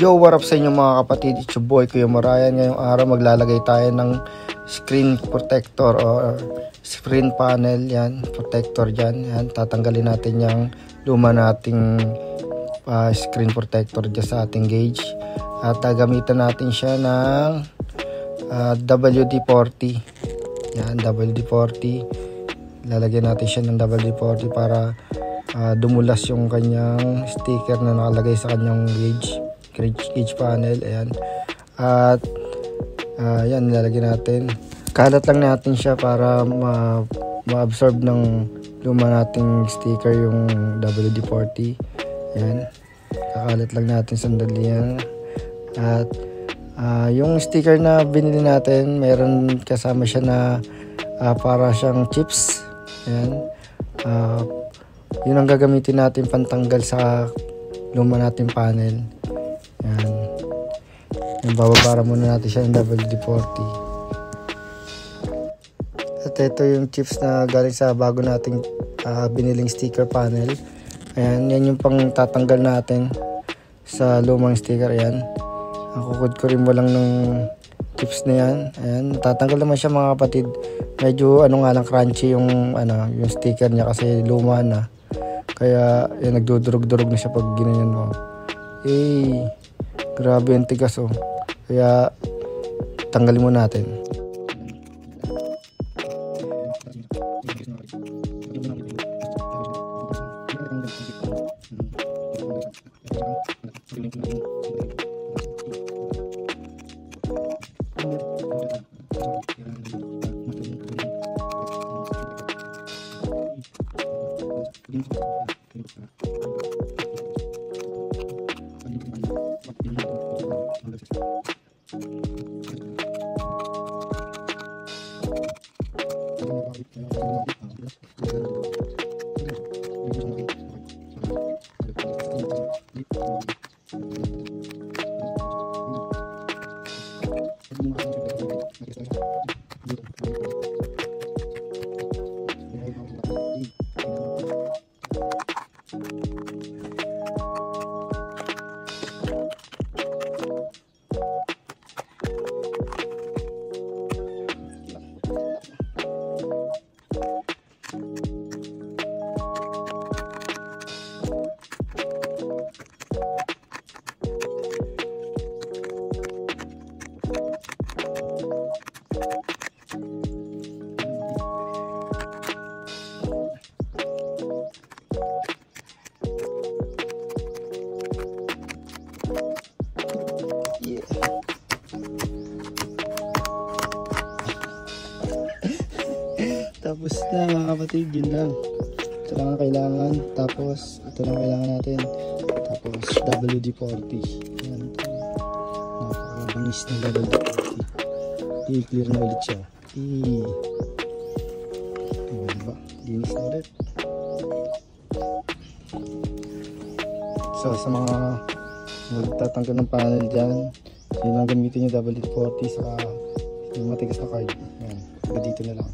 Yo, what up sa inyo mga kapatid? It's your boy Kuya Morayan. Ngayong araw maglalagay tayo ng screen protector or screen panel. Yan, protector dyan. Yan, tatanggalin natin yung luma nating screen protector dyan sa ating gauge. At gamitan natin siya ng WD-40. Yan, WD-40. Lalagyan natin siya ng WD-40 para dumulas yung kanyang sticker na nakalagay sa kanyang gauge panel. Ayan. At yan, nilalagyan natin. Kalat lang natin siya para ma-absorb ng luma nating sticker yung WD-40. Ayan. Kakalat lang natin sandali yan. At yung sticker na binili natin, meron kasama siya na para siyang chips. Ayan. Yun ang gagamitin natin pantanggal sa luma nating panel. Yan. Yung bababara muna natin siya ng WD-40. At ito yung chips na galing sa bago nating biniling sticker panel. Ayan, yan yung pang tatanggal natin sa lumang sticker. Ayan. Ang kukudkurin mo lang ng chips na yan. Ayan, tatanggal naman siya mga kapatid. Medyo lang crunchy yung yung sticker niya kasi luma na. Kaya yan, nagdudurog-durog na siya pag ginanyan mo. Grabe yung tigas oh. Kaya tanggalin mo natin. Tapos na mga kapatid, yun lang. Ito lang ang kailangan. Tapos ito lang kailangan natin. Tapos WD-40. Yan. Napakabangis ng WD-40. I-clear na ulit siya. Ayan ba? Linis na ulit. So sa mga magtatanggal ng panel dyan, yun lang gamitin yung WD-40 sa yung matigas na card. Ayan. Dito na lang.